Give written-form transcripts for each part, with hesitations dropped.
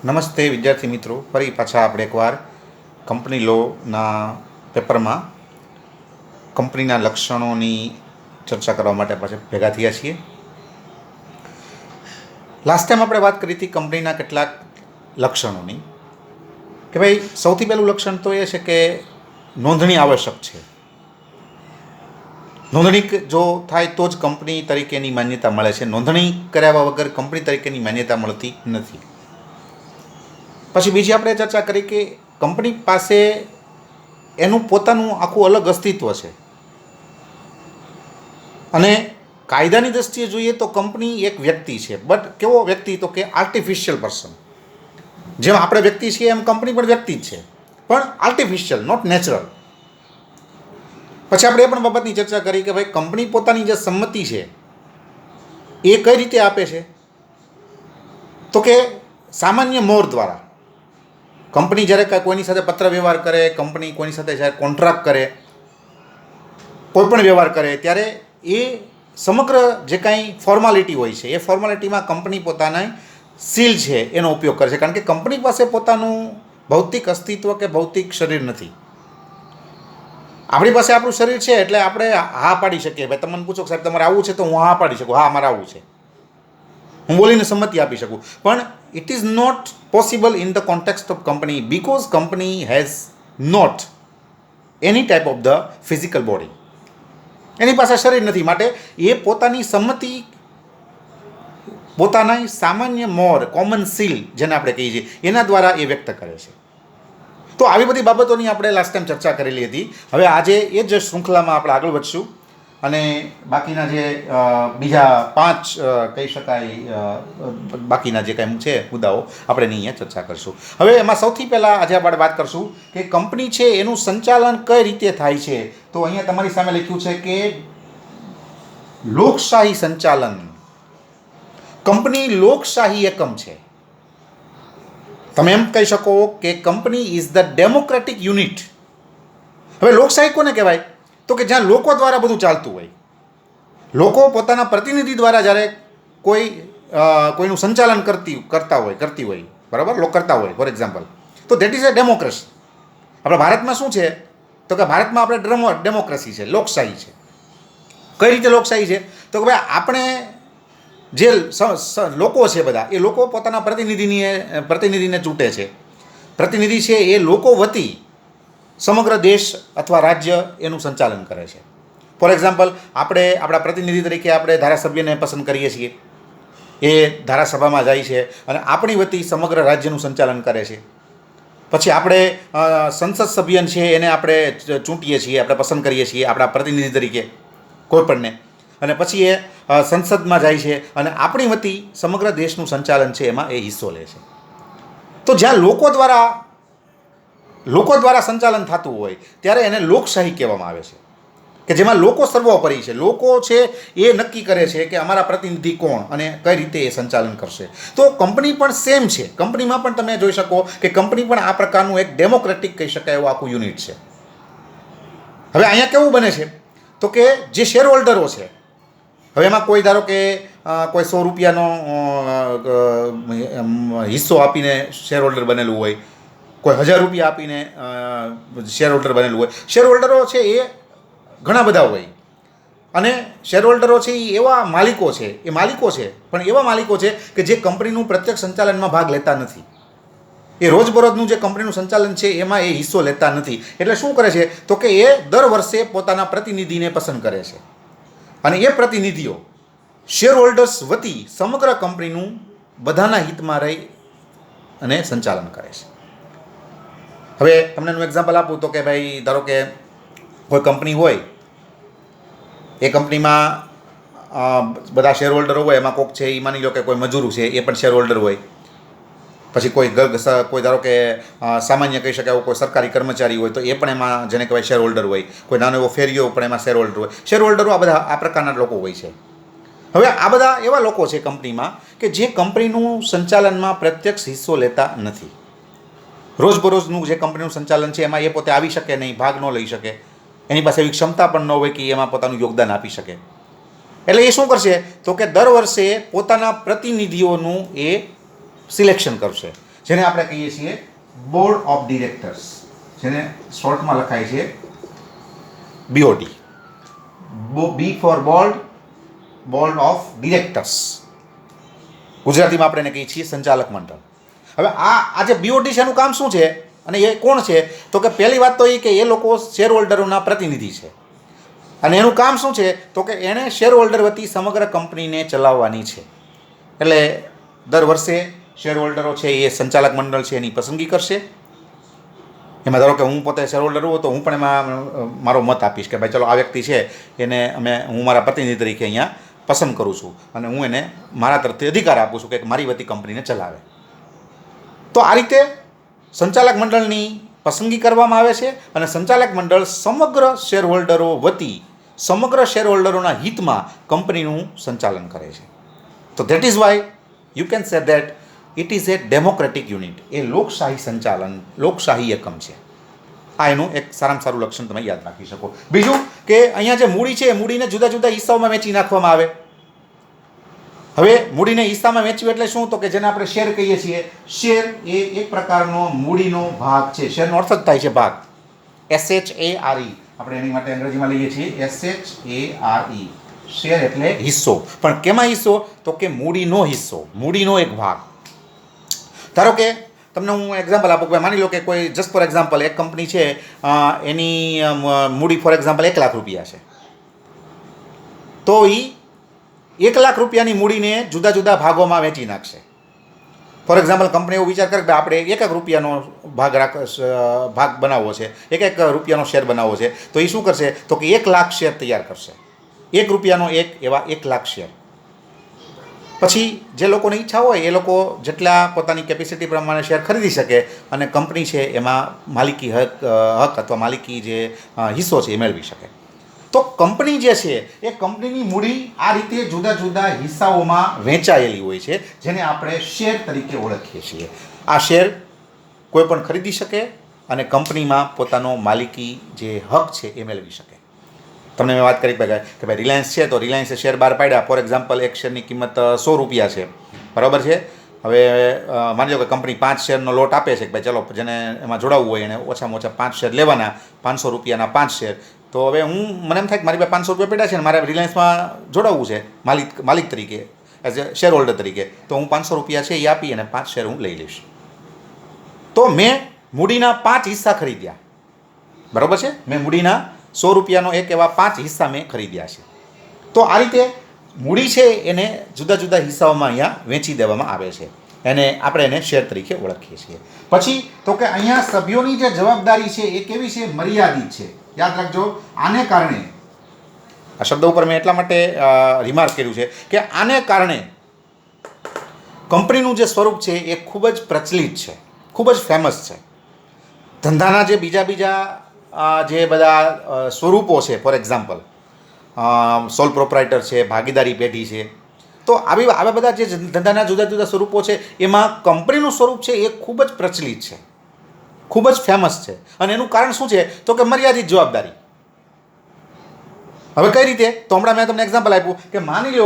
નમસ્તે વિદ્યાર્થી મિત્રો, ફરી પાછા આપણે એકવાર કંપની લોના પેપરમાં કંપનીના લક્ષણોની ચર્ચા કરવા માટે પાછા ભેગા થયા છીએ. લાસ્ટ ટાઈમ આપણે વાત કરી હતી કંપનીના કેટલાક લક્ષણોની, કે ભાઈ સૌથી પહેલું લક્ષણ તો એ છે કે નોંધણી આવશ્યક છે. નોંધણી જો થાય તો જ કંપની તરીકેની માન્યતા મળે છે. નોંધણી કર્યા વગર કંપની તરીકેની માન્યતા મળતી નથી. પછી બીજી આપણે ચર્ચા કરી કે કંપની પાસે એનું પોતાનું આખું અલગ અસ્તિત્વ છે અને કાયદાની દૃષ્ટિએ જોઈએ તો કંપની એક વ્યક્તિ છે. બટ કેવો વ્યક્તિ? તો કે આર્ટિફિશિયલ પર્સન. જેમ આપણે વ્યક્તિ છીએ એમ કંપની પણ વ્યક્તિ જ છે, પણ આર્ટિફિશિયલ, નોટ નેચરલ. પછી આપણે એ પણ બાબતની ચર્ચા કરી કે ભાઈ કંપની પોતાની જે સંમતિ છે એ કઈ રીતે આપે છે? તો કે સામાન્ય મોર દ્વારા. કંપની જ્યારે કોઈની સાથે પત્ર વ્યવહાર કરે, કંપની કોઈની સાથે જ્યારે કોન્ટ્રાક્ટ કરે, કોઈ પણ વ્યવહાર કરે, ત્યારે એ સમગ્ર જે કાંઈ ફોર્માલિટી હોય છે એ ફોર્માલિટીમાં કંપની પોતાના સીલ છે એનો ઉપયોગ કરે છે. કારણ કે કંપની પાસે પોતાનું ભૌતિક અસ્તિત્વ કે ભૌતિક શરીર નથી. આપણી પાસે આપણું શરીર છે એટલે આપણે હા પાડી શકીએ. ભાઈ તમને પૂછો સાહેબ તમારે આવવું છે, તો હું હા પાડી શકું, હા મારે આવવું છે, હું બોલીને સંમતિ આપી શકું. પણ it is not possible in the context of company because company has not any type of the physical body. એની પાસે શરીર નથી, માટે એ પોતાની સંમતિ પોતાના સામાન્ય મોર, કોમન સીલ જેને આપણે કહીએ છીએ, એના દ્વારા એ વ્યક્ત કરે છે. તો આવી બધી બાબતોની આપણે લાસ્ટ ટાઈમ ચર્ચા કરેલી હતી. હવે આજે એ જ શૃંખલામાં આપણે આગળ વધશું અને બાકીના જે બીજા 5 કહી શકાય બાકીના જે કાંઈ છે મુદ્દાઓ આપણે અહીંયા ચર્ચા કરશું. હવે એમાં સૌથી પહેલાં આજે આપણે વાત કરશું કે કંપની છે એનું સંચાલન કઈ રીતે થાય છે. તો અહીંયા તમારી સામે લખ્યું છે કે લોકશાહી સંચાલન. કંપની લોકશાહી એકમ છે. તમે એમ કહી શકો કે company is the democratic unit. હવે લોકશાહી કોને કહેવાય? તો કે જ્યાં લોકો દ્વારા બધું ચાલતું હોય, લોકો પોતાના પ્રતિનિધિ દ્વારા જ્યારે કોઈનું સંચાલન કરતી હોય, બરાબર, લોકો કરતા હોય, ફોર એક્ઝામ્પલ, તો દેટ ઇઝ અ ડેમોક્રેસી. આપણા ભારતમાં શું છે? તો કે ભારતમાં આપણે ડેમોક્રેસી છે, લોકશાહી છે. કઈ રીતે લોકશાહી છે? તો કે ભાઈ આપણે જે લોકો છે બધા, એ લોકો પોતાના પ્રતિનિધિને ચૂંટે છે. પ્રતિનિધિ છે એ લોકો વતી સમગ્ર દેશ અથવા રાજ્ય એનું સંચાલન કરે છે. ફોર એક્ઝામ્પલ, આપણે આપણા પ્રતિનિધિ તરીકે આપણે ધારાસભ્યને પસંદ કરીએ છીએ. એ ધારાસભામાં જાય છે અને આપણી વતી સમગ્ર રાજ્યનું સંચાલન કરે છે. પછી આપણે સંસદ સભ્ય છે એને આપણે ચૂંટીએ છીએ, આપણે પસંદ કરીએ છીએ આપણા પ્રતિનિધિ તરીકે કોઈપણને, અને પછી એ સંસદમાં જાય છે અને આપણી વતી સમગ્ર દેશનું સંચાલન છે એમાં એ હિસ્સો લે છે. તો જ્યાં લોકો દ્વારા સંચાલન થતું હોય ત્યારે એને લોકશાહી કહેવામાં આવે છે, કે જેમાં લોકો સર્વોપરી છે. લોકો છે એ નક્કી કરે છે કે અમારા પ્રતિનિધિ કોણ અને કઈ રીતે એ સંચાલન કરશે. તો કંપની પણ સેમ છે. કંપનીમાં પણ તમે જોઈ શકો કે કંપની પણ આ પ્રકારનું એક ડેમોક્રેટિક કહી શકાય એવું આખું યુનિટ છે. હવે અહીંયા કેવું બને છે? તો કે જે શેર હોલ્ડરો છે, હવે એમાં કોઈ ધારો કે કોઈ 100 રૂપિયાનો હિસ્સો આપીને શેર હોલ્ડર બનેલું હોય, કોઈ 1000 રૂપિયા આપીને શેર હોલ્ડર બનેલું હોય. શેર હોલ્ડરો છે એ ઘણા બધા હોય અને શેર હોલ્ડરો છે એ એવા માલિકો છે, પણ એવા માલિકો છે કે જે કંપનીનું પ્રત્યક્ષ સંચાલનમાં ભાગ લેતા નથી. એ રોજબરોજનું જે કંપનીનું સંચાલન છે એમાં એ હિસ્સો લેતા નથી. એટલે શું કરે છે? તો કે એ દર વર્ષે પોતાના પ્રતિનિધિને પસંદ કરે છે અને એ પ્રતિનિધિઓ શેર હોલ્ડર્સ વતી સમગ્ર કંપનીનું બધાના હિતમાં રહી અને સંચાલન કરે છે. હવે તમને હું એક્ઝામ્પલ આપું તો કે ભાઈ ધારો કે કોઈ કંપની હોય, એ કંપનીમાં બધા શેર હોલ્ડરો હોય, એમાં કોઈક છે એ માની લો કે કોઈ મજૂર છે એ પણ શેર હોલ્ડર હોય. પછી કોઈ ધારો કે સામાન્ય કહી શકાય એવું કોઈ સરકારી કર્મચારી હોય તો એ પણ એમાં જેને કહેવાય શેર હોલ્ડર હોય. કોઈ નાનો એવો ફેરિયો પણ એમાં શેર હોલ્ડર હોય. શેર હોલ્ડરો આ પ્રકારના લોકો હોય છે. હવે આ બધા એવા લોકો છે કંપનીમાં કે જે કંપનીનું સંચાલનમાં પ્રત્યક્ષ હિસ્સો લેતા નથી. રોજબરોજનું જે કંપનીનું સંચાલન છે એમાં એ પોતે આવી શકે નહીં, ભાગ ન લઈ શકે, એની પાસે એવી ક્ષમતા પણ ન હોય કે એમાં પોતાનું યોગદાન આપી શકે. એટલે એ શું કરશે? તો કે દર વર્ષે પોતાના પ્રતિનિધિઓનું એ સિલેક્શન કરશે. જેને આપણે કહીએ છીએ બોર્ડ ઓફ ડિરેક્ટર્સ, જેને શોર્ટમાં લખાય છે BOD, B for board of directors. ગુજરાતીમાં આપણે એને કહીએ છીએ સંચાલક મંડળ. હવે આ જે BOD છે એનું કામ શું છે અને એ કોણ છે? તો કે પહેલી વાત તો એ કે એ લોકો શેર હોલ્ડરોના પ્રતિનિધિ છે અને એનું કામ શું છે? તો કે એણે શેર હોલ્ડર વતી સમગ્ર કંપનીને ચલાવવાની છે. એટલે દર વર્ષે શેર હોલ્ડરો છે એ સંચાલક મંડળ છે એની પસંદગી કરશે. એમાં ધારો કે હું પોતે શેર હોલ્ડર હોઉં તો હું પણ એમાં મારો મત આપીશ કે ભાઈ ચલો આ વ્યક્તિ છે એને હું મારા પ્રતિનિધિ તરીકે અહીંયા પસંદ કરું છું અને હું એને મારા તરફથી અધિકાર આપું છું કે મારી વતી કંપનીને ચલાવે. તો આ રીતે સંચાલક મંડળની પસંદગી કરવામાં આવે છે અને સંચાલક મંડળ સમગ્ર શેર હોલ્ડરો વતી સમગ્ર શેર હોલ્ડરોના હિતમાં કંપનીનું સંચાલન કરે છે. તો that is why you can say that it is a democratic unit. એ લોકશાહી સંચાલન, લોકશાહી એકમ છે. આ એનું એક સારામાં સારું લક્ષણ તમે યાદ રાખી શકો. બીજું કે અહીંયા જે મૂડી છે એ મૂડીને જુદા જુદા હિસ્સાઓમાં વહેંચી નાખવામાં આવે. હવે મૂડીને હિસ્સામાં વહેંચવું એટલે શું? તો કે જેને આપણે શેર કહીએ છીએ. શેર એ એક પ્રકારનો મૂડીનો ભાગ છે. શેરનો અર્થ જ થાય છે ભાગ. SHARE. આપણે એની માટે અંગ્રેજીમાં લઈએ છીએ SHARE. શેર એટલે હિસ્સો. પણ કેમાં હિસ્સો? તો કે મૂડીનો હિસ્સો, મૂડીનો એક ભાગ. ધારો કે તમને હું એક્ઝામ્પલ આપું કે માની લો કે કોઈ જસ્ટ ફોર એક્ઝામ્પલ એક કંપની છે એની મૂડી ફોર એક્ઝામ્પલ 1 લાખ રૂપિયા છે. તો એ 1 લાખ રૂપિયાની મૂડીને જુદા જુદા ભાગોમાં વહેંચી નાખશે. ફોર એક્ઝામ્પલ કંપની એવો વિચાર કરે કે આપણે 1 રૂપિયાનો ભાગ બનાવવો છે, 1 રૂપિયાનો શેર બનાવવો છે. તો એ શું કરશે? તો કે 1 લાખ શેર તૈયાર કરશે. 1 રૂપિયાનો એવા 1 લાખ શેર. પછી જે લોકોની ઈચ્છા હોય એ લોકો જેટલા પોતાની કેપેસિટી પ્રમાણે શેર ખરીદી શકે અને કંપની છે એમાં માલિકી હક અથવા માલિકી જે હિસ્સો છે એ મેળવી શકે. તો કંપની જે છે એ કંપનીની મૂડી આ રીતે જુદા જુદા હિસ્સાઓમાં વહેંચાયેલી હોય છે, જેને આપણે શેર તરીકે ઓળખીએ છીએ. આ શેર કોઈ પણ ખરીદી શકે અને કંપનીમાં પોતાનો માલિકી જે હક છે એ મેળવી શકે. તમને મેં વાત કરી કે ભાઈ રિલાયન્સ છે તો રિલાયન્સે શેર બહાર પાડ્યા. ફોર એક્ઝામ્પલ એક શેરની કિંમત 100 રૂપિયા છે, બરાબર છે. હવે માની લો કે કંપની 5 શેરનો લોટ આપે છે કે ભાઈ ચલો જેને એમાં જોડાવવું હોય એને ઓછામાં ઓછા 5 શેર લેવાના, 500 રૂપિયાના 5 શેર. તો હવે મને એમ થાય કે મારી પાસે 500 રૂપિયા પડ્યા છે ને મારે રિલાયન્સમાં જોડાવવું છે માલિક તરીકે, એઝ એ શેર હોલ્ડર તરીકે. તો હું 500 રૂપિયા છે એ આપી અને 5 શેર હું લઈ લઈશ. તો મેં મૂડીના 5 હિસ્સા ખરીદ્યા, બરાબર છે. મેં મૂડીના 100 રૂપિયાનો એક એવા 5 હિસ્સા મેં ખરીદ્યા છે. તો આ રીતે મૂડી છે એને જુદા જુદા હિસ્સાઓમાં અહીંયા વહેંચી દેવામાં આવે છે. આપણે એને શેર તરીકે ઓળખીએ છીએ. પછી તો કે અહીંયા સભ્યોની જે જવાબદારી છે એ કેવી છે? મર્યાદિત છે. યાદ રાખજો. આને કારણે આ શબ્દ ઉપર મેં એટલા માટે રિમાર્ક કર્યું છે કે આને કારણે કંપનીનું જે સ્વરૂપ છે એ ખૂબ જ પ્રચલિત છે, ખૂબ જ ફેમસ છે. ધંધાના જે બીજા જે બધા સ્વરૂપો છે, ફોર એક્ઝામ્પલ સોલ પ્રોપ્રાઇટર છે, ભાગીદારી પેઢી છે, તો આવા બધા જે ધંધાના જુદા જુદા સ્વરૂપો છે એમાં કંપનીનું સ્વરૂપ છે એ ખૂબ જ પ્રચલિત છે, ખૂબ જ ફેમસ છે. અને એનું કારણ શું છે? તો કે મર્યાદિત જવાબદારી. હવે કઈ રીતે? તો હમણાં મેં તમને એક્ઝામ્પલ આપ્યું કે માની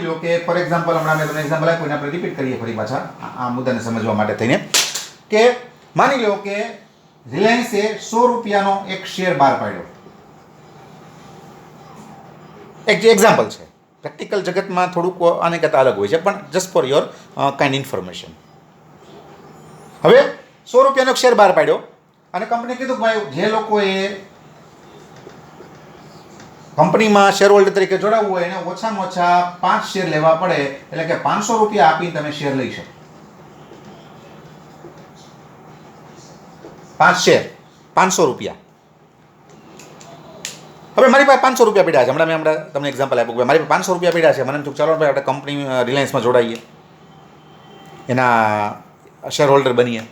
લો કે ફોર એક્ઝામ્પલ હમણાં મેં તમને એક્ઝામ્પલ આપ્યું એને આપણે રિપીટ કરીએ ફરી પાછા આ મુદ્દાને સમજવા માટે થઈને કે માની લો કે રિલાયન્સે 100 રૂપિયાનો એક શેર બહાર પાડ્યો. એક જે એક્ઝામ્પલ છે, પ્રેક્ટિકલ જગતમાં થોડુંક આને કરતાં અલગ હોય છે, પણ just for your kind information. હવે 100 રૂપિયાનો એક શેર બહાર પાડ્યો અને કંપનીએ કીધું કે ભાઈ જે લોકોએ કંપનીમાં શેર હોલ્ડર તરીકે જોડાવવું હોય એને ઓછામાં ઓછા 5 શેર લેવા પડે, એટલે કે 500 રૂપિયા આપીને તમે શેર લઈ શકો. 5 શેર 500 રૂપિયા. હવે મારી પાસે 500 રૂપિયા પડ્યા છે. હમણાં તમને એક્ઝામ્પલ આપ્યું કે મારી પાસે 500 રૂપિયા પડ્યા છે. મને એમ થયું ચાલો ભાઈ આપણે કંપની રિલાયન્સમાં જોડાઈએ, એના શેર હોલ્ડર બનીએ.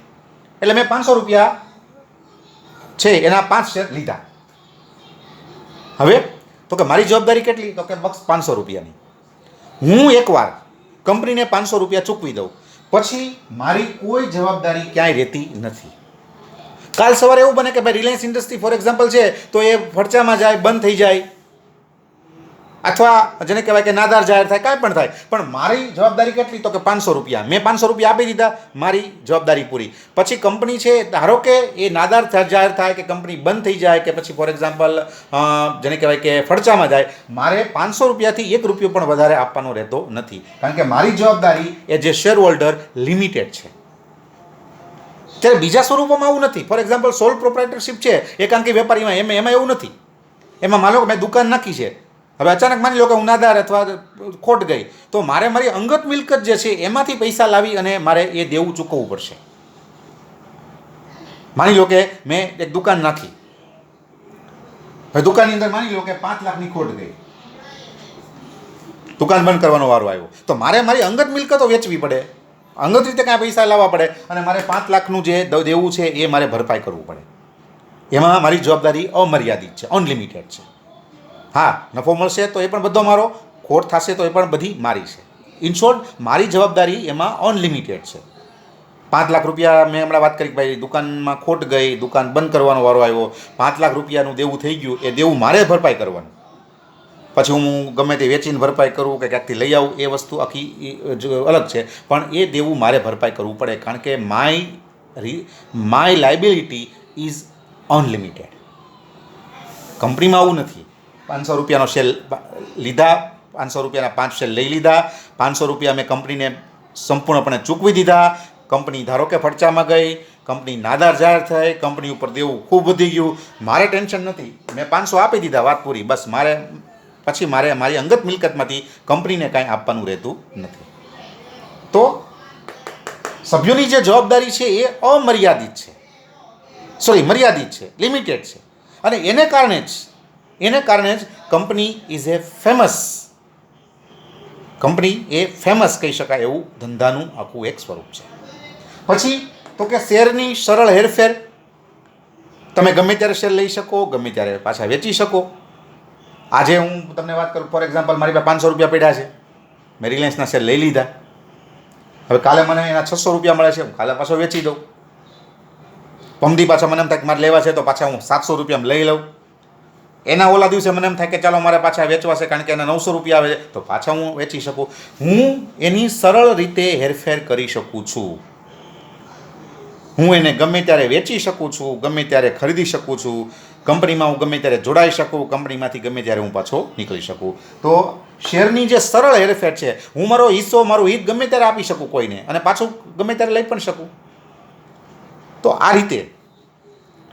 એટલે મેં 500 રૂપિયા છે એના 5 શેર લીધા. હવે તો કે મારી જવાબદારી કેટલી? તો કે બસ 500 રૂપિયાની. હું એકવાર કંપનીને 500 રૂપિયા ચૂકવી દઉં પછી મારી કોઈ જવાબદારી ક્યાંય રહેતી નથી. કાલ સવારે એવું બને કે ભાઈ રિલાયન્સ ઇન્ડસ્ટ્રી ફોર એક્ઝામ્પલ છે તો એ ફડચામાં જાય, બંધ થઈ જાય, અથવા જેને કહેવાય કે નાદાર જાહેર થાય, કાંઈ પણ થાય, પણ મારી જવાબદારી કેટલી? તો કે 500 રૂપિયા. મેં 500 રૂપિયા આપી દીધા, મારી જવાબદારી પૂરી. પછી કંપની છે, ધારો કે એ નાદાર જાહેર થાય કે કંપની બંધ થઈ જાય કે પછી ફોર એક્ઝામ્પલ જેને કહેવાય કે ફડચામાં જાય, મારે 500 રૂપિયાથી 1 રૂપિયો પણ વધારે આપવાનો રહેતો નથી, કારણ કે મારી જવાબદારી એ જે શેર હોલ્ડર લિમિટેડ છે. ત્યારે બીજા સ્વરૂપોમાં આવું નથી. ફોર એક્ઝામ્પલ સોલ પ્રોપ્રાઇટરશિપ છે, એકાંકી વેપારીમાં, એમાં એવું નથી. એમાં માનો કે મેં દુકાન નાખી છે, હવે અચાનક માની લો કે હું નાદાર અથવા ખોટ ગઈ, તો મારે મારી અંગત મિલકત જે છે એમાંથી પૈસા લાવી અને મારે એ દેવું ચૂકવવું પડશે. માની લો કે મેં એક દુકાન નાખી, હવે દુકાનની અંદર માની લો કે 5 લાખની ખોટ ગઈ, દુકાન બંધ કરવાનો વારો આવ્યો, તો મારે મારી અંગત મિલકતો વેચવી પડે, અંગત રીતે કાંઈ પૈસા લાવવા પડે અને મારે 5 લાખનું જે દેવું છે એ મારે ભરપાઈ કરવું પડે. એમાં મારી જવાબદારી અમર્યાદિત છે, અનલિમિટેડ છે. હા, નફો મળશે તો એ પણ બધો મારો, ખોટ થશે તો એ પણ બધી મારી છે. ઇન શોર્ટ, મારી જવાબદારી એમાં અનલિમિટેડ છે. 5 લાખ રૂપિયા મેં હમણાં વાત કરી કે ભાઈ દુકાનમાં ખોટ ગઈ, દુકાન બંધ કરવાનો વારો આવ્યો, 5 લાખ રૂપિયાનું દેવું થઈ ગયું, એ દેવું મારે ભરપાઈ કરવાનું. પછી હું ગમે તે વેચીને ભરપાઈ કરું કે ક્યાંકથી લઈ આવું, એ વસ્તુ આખી અલગ છે, પણ એ દેવું મારે ભરપાઈ કરવું પડે, કારણ કે માય લાયબિલિટી ઇઝ અનલિમિટેડ. કંપનીમાં આવું નથી. 500 રૂપિયાનો શેર લીધા, 500 રૂપિયાના 5 શેર લઈ લીધા, 500 રૂપિયા મેં કંપનીને સંપૂર્ણપણે ચૂકવી દીધા, કંપની ધારો કે ફડચામાં ગઈ, કંપની નાદાર જાહેર થઈ, કંપની ઉપર દેવું ખૂબ વધી ગયું, મારે ટેન્શન નથી, મેં 500 આપી દીધા, વાત પૂરી. બસ પછી મારે મારી અંગત મિલકતમાંથી કંપનીને કાંઈ આપવાનું રહેતું નથી. તો સભ્યોની જે જવાબદારી છે એ અમર્યાદિત છે, મર્યાદિત છે, લિમિટેડ છે, અને એને કારણે જ company is A famous, company A famous કહી શકાય એવું ધંધાનું આખું એક સ્વરૂપ છે. પછી તો કે શેરની સરળ હેરફેર, તમે ગમે ત્યારે શેર લઈ શકો, ગમે ત્યારે પાછા વેચી શકો. આજે હું તમને વાત કરું, ફોર એક્ઝામ્પલ મારી પાસે 500 રૂપિયા પડ્યા છે, મેં રિલાયન્સના શેર લઈ લીધા, હવે કાલે મને એના 600 રૂપિયા મળે છે, હું કાલે પાછો વેચી દઉં. પમદી પાછા મને એમ થાય કે મારે લેવા છે તો પાછા હું 700 રૂપિયામાં લઈ લઉં. એના ઓલા દિવસે મને એમ થાય કે ચાલો મારે પાછા વેચવા છે, કારણ કે એના 900 રૂપિયા આવે છે, તો પાછા હું વેચી શકું. હું એની સરળ રીતે હેરફેર કરી શકું છું. હું એને ગમે ત્યારે વેચી શકું છું, ગમે ત્યારે ખરીદી શકું છું, કંપનીમાં હું ગમે ત્યારે જોડાઈ શકું, કંપનીમાંથી ગમે ત્યારે હું પાછો નીકળી શકું. તો શેરની જે સરળ હેરફેર છે, હું મારો હિસ્સો, મારું હિત ગમે ત્યારે આપી શકું કોઈને, અને પાછું ગમે ત્યારે લઈ પણ શકું. તો આ રીતે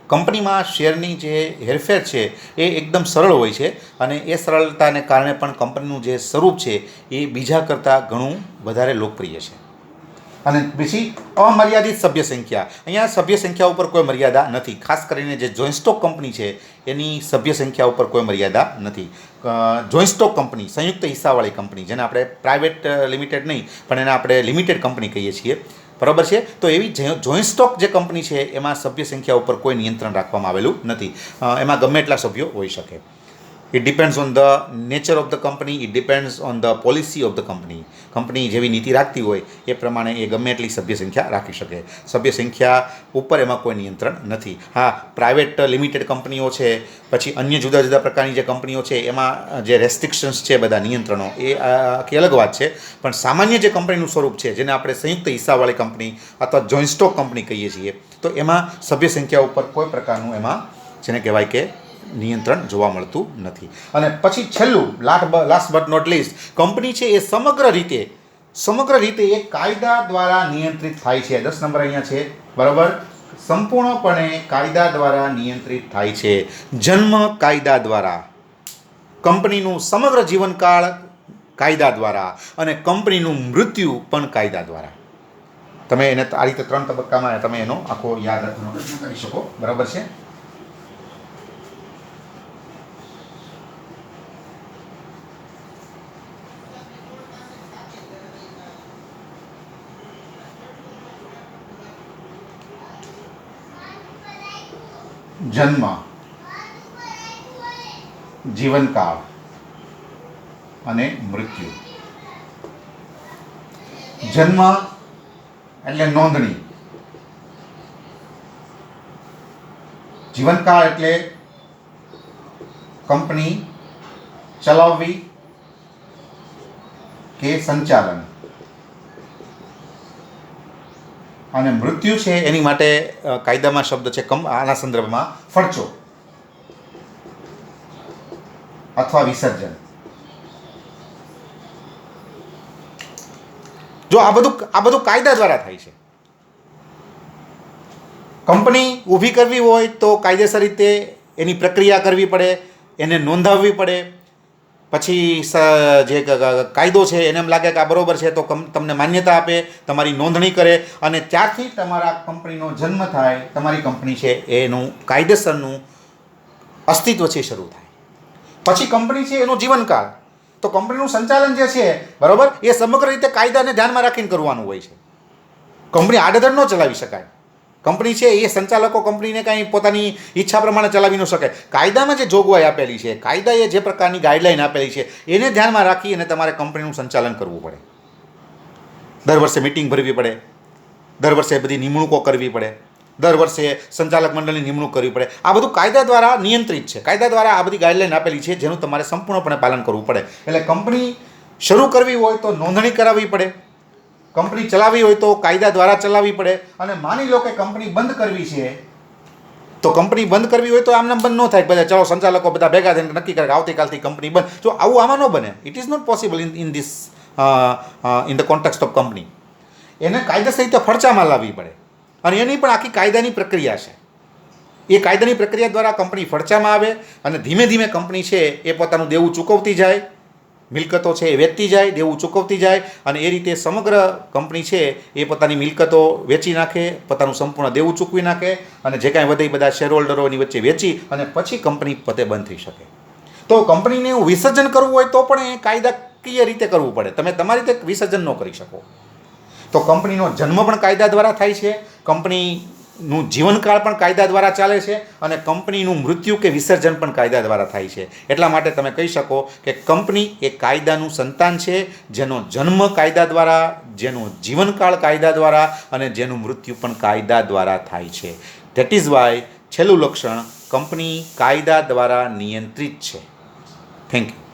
કંપનીમાં શેરની જે હેરફેર છે એ એકદમ સરળ હોય છે, અને એ સરળતાને કારણે પણ કંપનીનું જે સ્વરૂપ છે એ બીજા કરતાં ઘણું વધારે લોકપ્રિય છે. અને બીજી અમર્યાદિત સભ્ય સંખ્યા, અહીંયા સભ્ય સંખ્યા ઉપર કોઈ મર્યાદા નથી. ખાસ કરીને જે જોઈન્ટ સ્ટોક કંપની છે એની સભ્ય સંખ્યા ઉપર કોઈ મર્યાદા નથી. જોઈન્ટ સ્ટોક કંપની, સંયુક્ત હિસ્સાવાળી કંપની, જેને આપણે પ્રાઇવેટ લિમિટેડ નહીં પણ એને આપણે લિમિટેડ કંપની કહીએ છીએ, બરાબર છે. તો એવી જોઈન્ટ સ્ટોક જે કંપની છે એમાં સભ્ય સંખ્યા ઉપર કોઈ નિયંત્રણ રાખવામાં આવેલું નથી. એમાં ગમે એટલા સભ્યો હોઈ શકે. It depends on the nature of the company, it depends on the policy of the company. Company જેવી નીતિ રાખતી હોય એ પ્રમાણે એ ગમે એટલી સભ્ય સંખ્યા રાખી શકે. સભ્ય સંખ્યા ઉપર એમાં કોઈ નિયંત્રણ નથી. હા, પ્રાઇવેટ લિમિટેડ કંપનીઓ છે, પછી અન્ય જુદા જુદા પ્રકારની જે કંપનીઓ છે એમાં જે રેસ્ટ્રિક્શન્સ છે, બધા નિયંત્રણો, એ આખી અલગ વાત છે. પણ સામાન્ય જે કંપનીનું સ્વરૂપ છે, જેને આપણે સંયુક્ત હિસ્સાવાળી કંપની અથવા જોઈન્ટ સ્ટોક કંપની કહીએ છીએ, તો એમાં સભ્ય સંખ્યા ઉપર કોઈ પ્રકારનું એમાં જેને કહેવાય કે નિયંત્રણ જોવા મળતું નથી. અને પછી છેલ્લું, last but not least, company છે એ સમગ્ર રીતે એ કાયદા દ્વારા નિયંત્રિત થાય છે. 10 નંબર અહીંયા છે, બરાબર. સંપૂર્ણપણે કાયદા દ્વારા નિયંત્રિત થાય છે. જન્મ કાયદા દ્વારા, કંપનીનું સમગ્ર જીવનકાળ કાયદા દ્વારા, અને કંપનીનું મૃત્યુ પણ કાયદા દ્વારા. તમે એને આ રીતે 3 તબક્કામાં તમે એનો આખો યાદ રાખવાનો પ્રયત્ન કરી શકો, બરાબર છે. જન્મ, જીવનકાળ અને મૃત્યુ. જન્મ એટલે નોંધણી, જીવનકાળ એટલે કંપની ચલાવવી કે સંચાલન. અને મૃત્યુ છે એની માટે કાયદામાં શબ્દ છે આના સંદર્ભમાં ફરચો અથવા વિસર્જન. જો આ બધું કાયદા દ્વારા થાય છે. કંપની ઊભી કરવી હોય તો કાયદેસર રીતે એની પ્રક્રિયા કરવી પડે, એને નોંધાવવી પડે. પછી જે કાયદો છે એને એમ લાગે કે આ બરોબર છે તો તમને માન્યતા આપે, તમારી નોંધણી કરે અને ત્યારથી તમારા કંપનીનો જન્મ થાય, તમારી કંપની છે એનું કાયદેસરનું અસ્તિત્વ છે શરૂ થાય. પછી કંપની છે એનું જીવનકાળ, તો કંપનીનું સંચાલન જે છે બરાબર એ સમગ્ર રીતે કાયદાને ધ્યાનમાં રાખીને કરવાનું હોય છે. કંપની આડેધડ ન ચલાવી શકાય. કંપની છે એ સંચાલકો કંપનીને કાંઈ પોતાની ઈચ્છા પ્રમાણે ચલાવી ન શકે. કાયદામાં જે જોગવાઈ આપેલી છે, કાયદાએ જે પ્રકારની ગાઈડલાઈન આપેલી છે એને ધ્યાનમાં રાખી અને તમારે કંપનીનું સંચાલન કરવું પડે. દર વર્ષે મિટિંગ ભરવી પડે, દર વર્ષે બધી નિમણૂકો કરવી પડે, દર વર્ષે સંચાલક મંડળની નિમણૂક કરવી પડે. આ બધું કાયદા દ્વારા નિયંત્રિત છે. કાયદા દ્વારા આ બધી ગાઈડલાઈન આપેલી છે જેનું તમારે સંપૂર્ણપણે પાલન કરવું પડે. એટલે કંપની શરૂ કરવી હોય તો નોંધણી કરાવવી પડે, કંપની ચલાવવી હોય તો કાયદા દ્વારા ચલાવવી પડે. અને માની લો કે કંપની બંધ કરવી છે તો કંપની બંધ કરવી હોય તો આમને બંધ ન થાય. બધા ચલો સંચાલકો બધા ભેગા થઈને નક્કી કરે કે આવતીકાલથી કંપની બંધ. જો આવું આમાં ન બને. It is not possible in the context of company. એને કાયદેસર રીતે ફરચામાં લાવવી પડે અને એની પણ આખી કાયદાની પ્રક્રિયા છે. એ કાયદાની પ્રક્રિયા દ્વારા કંપની ફરચામાં આવે અને ધીમે ધીમે કંપની છે એ પોતાનું દેવું ચૂકવતી જાય, મિલકતો છે એ વેચતી જાય, દેવું ચૂકવતી જાય અને એ રીતે સમગ્ર કંપની છે એ પોતાની મિલકતો વેચી નાખે, પોતાનું સંપૂર્ણ દેવું ચૂકવી નાખે અને જે કાંઈ વધે બધા શેર હોલ્ડરોની વચ્ચે વેચી અને પછી કંપની પોતે બંધ થઈ શકે. તો કંપનીને એવું વિસર્જન કરવું હોય તો પણ એ કાયદાકીય રીતે કરવું પડે. તમે તમારી રીતે વિસર્જન ન કરી શકો. તો કંપનીનો જન્મ પણ કાયદા દ્વારા થાય છે, કંપનીનું જીવનકાળ પણ કાયદા દ્વારા ચાલે છે અને કંપનીનું મૃત્યુ કે વિસર્જન પણ કાયદા દ્વારા થાય છે. એટલા માટે તમે કહી શકો કે કંપની એ કાયદાનું સંતાન છે, જેનો જન્મ કાયદા દ્વારા, જેનું જીવનકાળ કાયદા દ્વારા અને જેનું મૃત્યુ પણ કાયદા દ્વારા થાય છે. ધેટ ઇઝ વાય છેલ્લું લક્ષણ કંપની કાયદા દ્વારા નિયંત્રિત છે. Thank you.